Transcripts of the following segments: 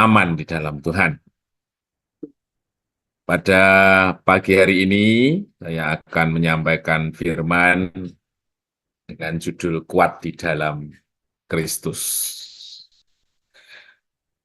aman di dalam Tuhan. Pada pagi hari ini, saya akan menyampaikan firman dengan judul Kuat di dalam Kristus.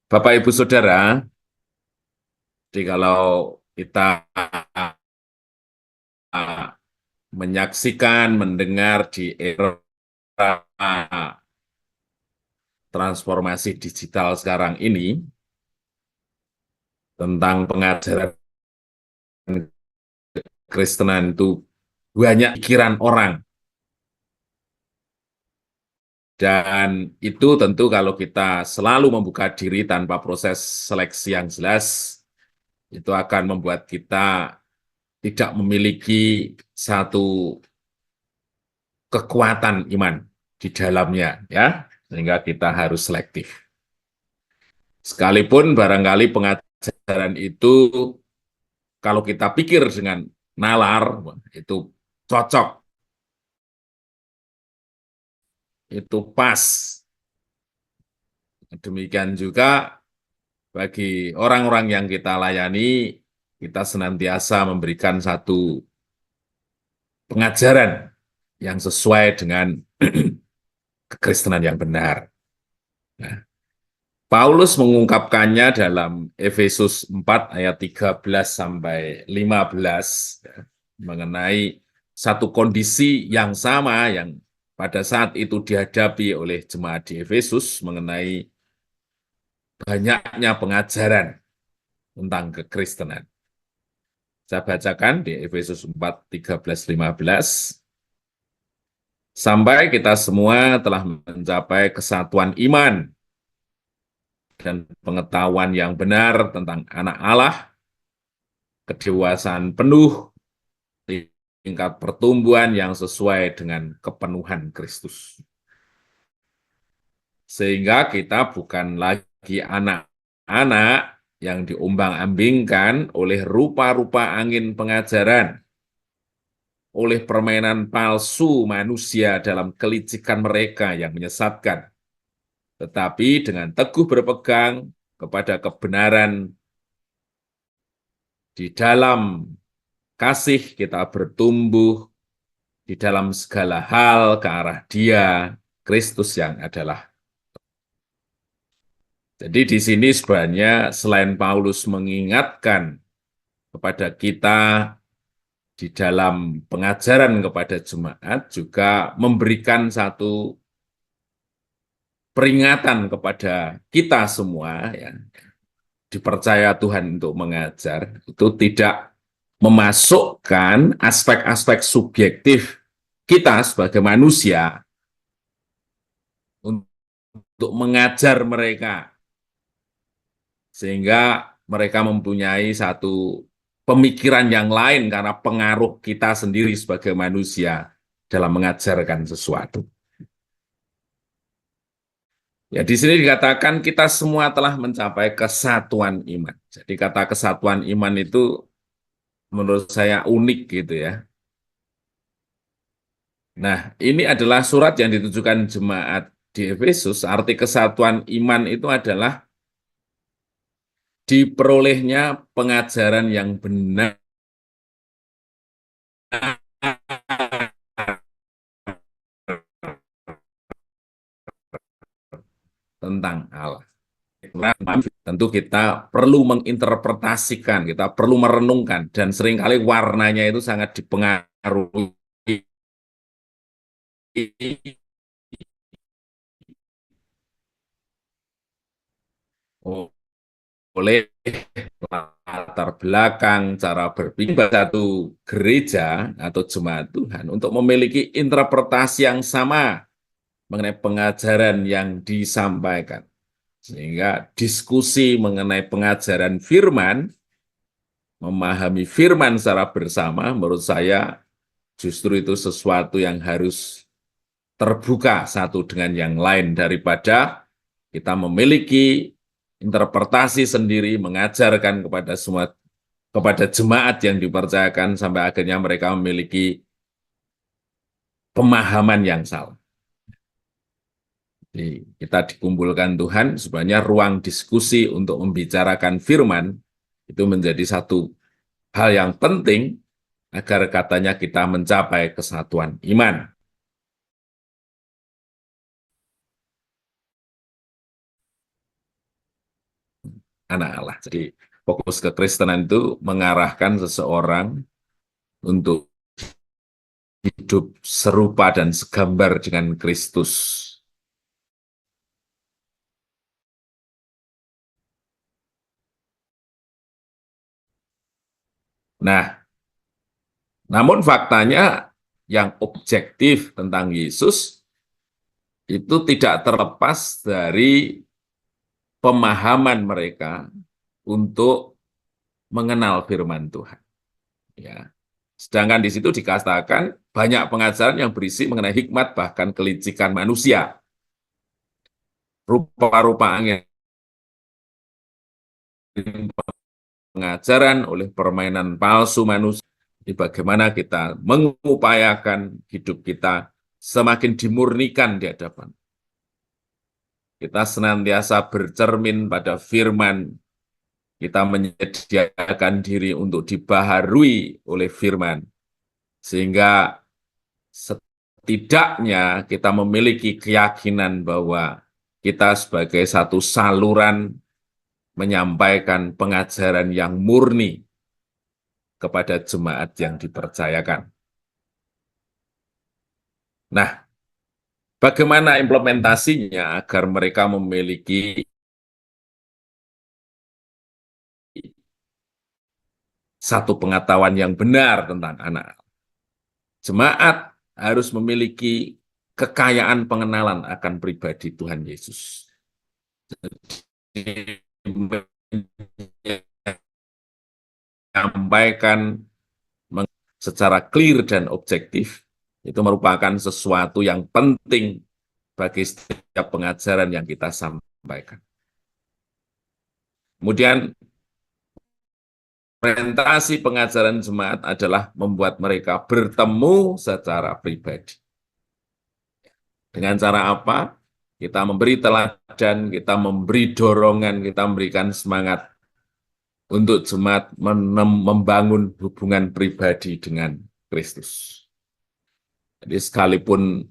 Bapak, Ibu, Saudara, jadi kalau kita menyaksikan, mendengar di era transformasi digital sekarang ini, tentang pengajaran Kristenan itu banyak pikiran orang. Dan itu tentu kalau kita selalu membuka diri tanpa proses seleksi yang jelas, itu akan membuat kita tidak memiliki satu kekuatan iman di dalamnya, ya, sehingga kita harus selektif. Sekalipun barangkali pengajaran itu kalau kita pikir dengan nalar, itu cocok, itu pas. Demikian juga bagi orang-orang yang kita layani, kita senantiasa memberikan satu pengajaran yang sesuai dengan kekristenan yang benar. Nah, Paulus mengungkapkannya dalam Efesus 4 ayat 13 sampai 15 ya, mengenai satu kondisi yang sama yang pada saat itu dihadapi oleh jemaat di Efesus mengenai banyaknya pengajaran tentang kekristenan. Saya bacakan di Efesus 4, 13, 15. Sampai kita semua telah mencapai kesatuan iman dan pengetahuan yang benar tentang anak Allah, kedewasaan penuh, tingkat pertumbuhan yang sesuai dengan kepenuhan Kristus. Sehingga kita bukan lagi anak-anak yang diombang-ambingkan oleh rupa-rupa angin pengajaran, oleh permainan palsu manusia dalam kelicikan mereka yang menyesatkan, tetapi dengan teguh berpegang kepada kebenaran di dalam kasih kita bertumbuh di dalam segala hal ke arah Dia, Kristus yang adalah. Jadi di sini sebenarnya selain Paulus mengingatkan kepada kita di dalam pengajaran kepada jemaat, juga memberikan satu peringatan kepada kita semua yang dipercaya Tuhan untuk mengajar, itu tidak memasukkan aspek-aspek subjektif kita sebagai manusia untuk mengajar mereka, sehingga mereka mempunyai satu pemikiran yang lain karena pengaruh kita sendiri sebagai manusia dalam mengajarkan sesuatu. Ya, di sini dikatakan kita semua telah mencapai kesatuan iman. Jadi kata kesatuan iman itu menurut saya unik gitu ya. Nah, ini adalah surat yang ditujukan jemaat di Efesus. Arti kesatuan iman itu adalah diperolehnya pengajaran yang benar tentang Allah. Nah, tentu kita perlu menginterpretasikan, kita perlu merenungkan, dan seringkali warnanya itu sangat dipengaruhi oleh latar belakang, cara berpikir satu gereja atau jemaat Tuhan untuk memiliki interpretasi yang sama mengenai pengajaran yang disampaikan. Sehingga diskusi mengenai pengajaran firman, memahami firman secara bersama, menurut saya justru itu sesuatu yang harus terbuka satu dengan yang lain daripada kita memiliki interpretasi sendiri, mengajarkan kepada semua, kepada jemaat yang dipercayakan sampai akhirnya mereka memiliki pemahaman yang salah. Kita dikumpulkan Tuhan, sebenarnya ruang diskusi untuk membicarakan firman itu menjadi satu hal yang penting agar katanya kita mencapai kesatuan iman. Anak Allah. Jadi fokus kekristenan itu mengarahkan seseorang untuk hidup serupa dan segambar dengan Kristus. Nah, namun faktanya yang objektif tentang Yesus itu tidak terlepas dari pemahaman mereka untuk mengenal firman Tuhan. Ya. Sedangkan di situ dikatakan banyak pengajaran yang berisi mengenai hikmat bahkan kelicikan manusia. Rupa-rupa angin pengajaran oleh permainan palsu manusia. Bagaimana kita mengupayakan hidup kita semakin dimurnikan di hadapan. Kita senantiasa bercermin pada firman, kita menyediakan diri untuk dibaharui oleh firman, sehingga setidaknya kita memiliki keyakinan bahwa kita sebagai satu saluran menyampaikan pengajaran yang murni kepada jemaat yang dipercayakan. Nah, bagaimana implementasinya agar mereka memiliki satu pengetahuan yang benar tentang anak? Jemaat harus memiliki kekayaan pengenalan akan pribadi Tuhan Yesus. Menyampaikan secara clear dan objektif itu merupakan sesuatu yang penting bagi setiap pengajaran yang kita sampaikan. Kemudian orientasi pengajaran jemaat adalah membuat mereka bertemu secara pribadi. Dengan cara apa? Kita memberi teladan, kita memberi dorongan, kita memberikan semangat untuk jemaat membangun hubungan pribadi dengan Kristus. Jadi sekalipun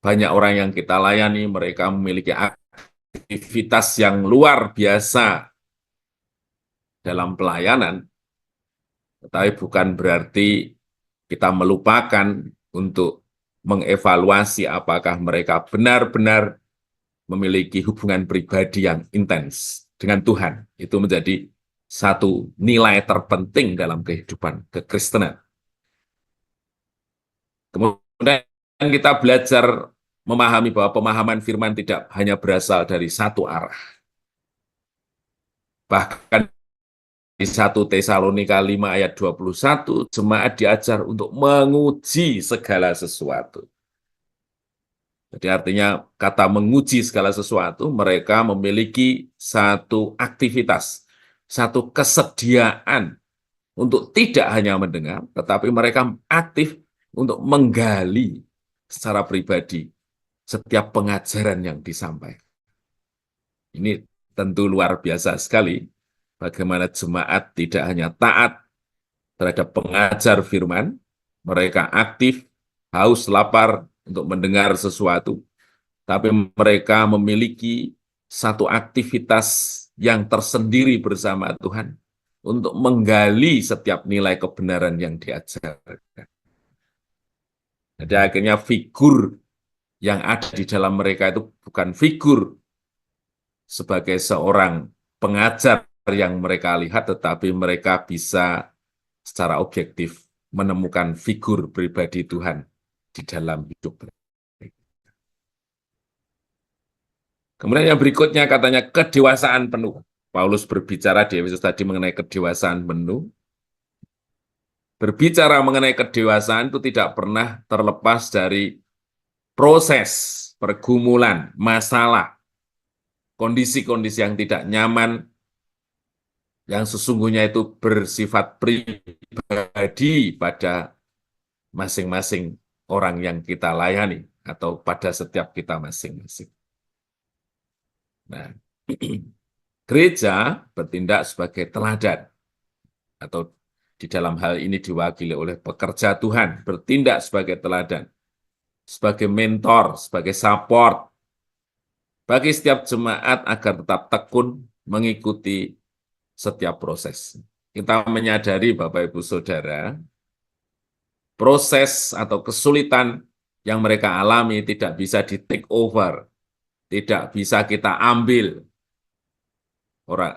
banyak orang yang kita layani, mereka memiliki aktivitas yang luar biasa dalam pelayanan, tetapi bukan berarti kita melupakan untuk mengevaluasi apakah mereka benar-benar memiliki hubungan pribadi yang intens dengan Tuhan. Itu menjadi satu nilai terpenting dalam kehidupan kekristenan. Kemudian kita belajar memahami bahwa pemahaman firman tidak hanya berasal dari satu arah. Bahkan di 1 Tesalonika 5 ayat 21, jemaat diajar untuk menguji segala sesuatu. Jadi artinya kata menguji segala sesuatu, mereka memiliki satu aktivitas, satu kesediaan untuk tidak hanya mendengar, tetapi mereka aktif untuk menggali secara pribadi setiap pengajaran yang disampaikan. Ini tentu luar biasa sekali, bagaimana jemaat tidak hanya taat terhadap pengajar firman, mereka aktif, haus, lapar untuk mendengar sesuatu, tapi mereka memiliki satu aktivitas yang tersendiri bersama Tuhan untuk menggali setiap nilai kebenaran yang diajarkan. Jadi akhirnya figur yang ada di dalam mereka itu bukan figur sebagai seorang pengajar yang mereka lihat, tetapi mereka bisa secara objektif menemukan figur pribadi Tuhan di dalam hidup mereka. Kemudian yang berikutnya katanya kedewasaan penuh. Paulus berbicara di Efesus tadi mengenai kedewasaan penuh. Berbicara mengenai kedewasaan itu tidak pernah terlepas dari proses, pergumulan, masalah, kondisi-kondisi yang tidak nyaman, yang sesungguhnya itu bersifat pribadi pada masing-masing orang yang kita layani, atau pada setiap kita masing-masing. Nah, gereja bertindak sebagai teladan, atau di dalam hal ini diwakili oleh pekerja Tuhan, bertindak sebagai teladan, sebagai mentor, sebagai support, bagi setiap jemaat agar tetap tekun mengikuti setiap proses. Kita menyadari, Bapak Ibu Saudara, proses atau kesulitan yang mereka alami tidak bisa di take over, tidak bisa kita ambil.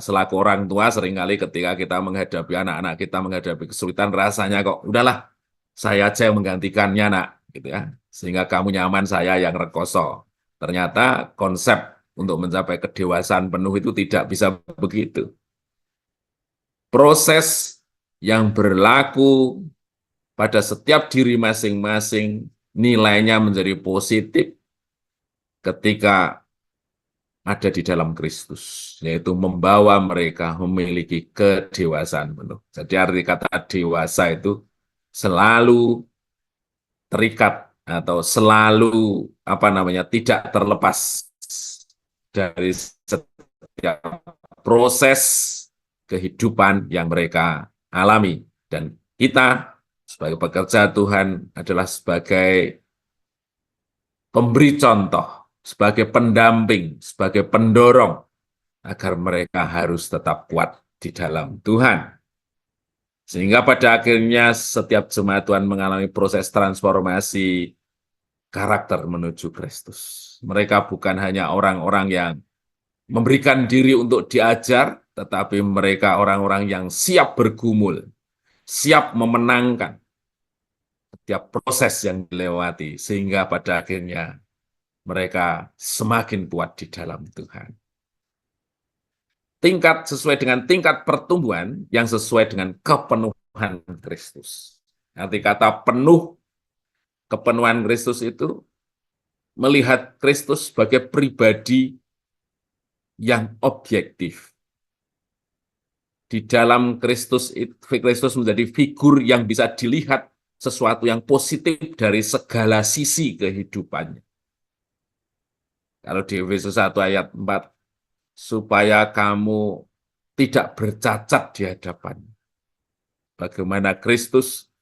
Selaku orang tua seringkali ketika kita menghadapi anak-anak kita menghadapi kesulitan, rasanya kok udahlah, saya aja yang menggantikannya, nak, gitu ya, sehingga kamu nyaman, saya yang rekoso. Ternyata konsep untuk mencapai kedewasaan penuh itu tidak bisa begitu. Proses yang berlaku pada setiap diri masing-masing nilainya menjadi positif ketika ada di dalam Kristus, yaitu membawa mereka memiliki kedewasaan penuh. Jadi arti kata dewasa itu selalu terikat atau selalu tidak terlepas dari setiap proses kehidupan yang mereka alami. Dan kita sebagai pekerja Tuhan adalah sebagai pemberi contoh, sebagai pendamping, sebagai pendorong agar mereka harus tetap kuat di dalam Tuhan. Sehingga pada akhirnya setiap jemaat Tuhan mengalami proses transformasi karakter menuju Kristus. Mereka bukan hanya orang-orang yang memberikan diri untuk diajar, tetapi mereka orang-orang yang siap bergumul, siap memenangkan setiap proses yang dilewati, sehingga pada akhirnya mereka semakin kuat di dalam Tuhan. Tingkat sesuai dengan tingkat pertumbuhan yang sesuai dengan kepenuhan Kristus. Arti kata penuh, kepenuhan Kristus itu melihat Kristus sebagai pribadi yang objektif. Di dalam Kristus menjadi figur yang bisa dilihat sesuatu yang positif dari segala sisi kehidupannya. Kalau di Efesus 1 ayat 4, supaya kamu tidak bercacat di hadapan. Bagaimana Kristus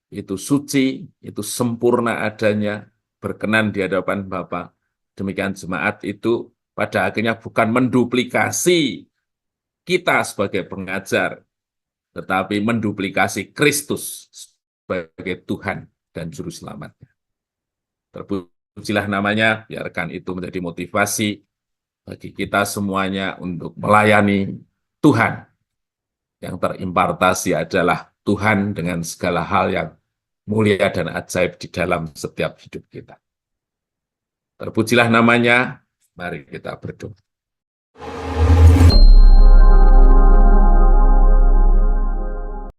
itu suci, itu sempurna adanya, berkenan di hadapan Bapa. Demikian jemaat itu pada akhirnya bukan menduplikasi kita sebagai pengajar, tetapi menduplikasi Kristus sebagai Tuhan dan Juru Selamatnya. Terpujilah namanya, biarkan itu menjadi motivasi bagi kita semuanya untuk melayani Tuhan. Yang terimpartasi adalah Tuhan dengan segala hal yang mulia dan ajaib di dalam setiap hidup kita. Terpujilah namanya, mari kita berdoa.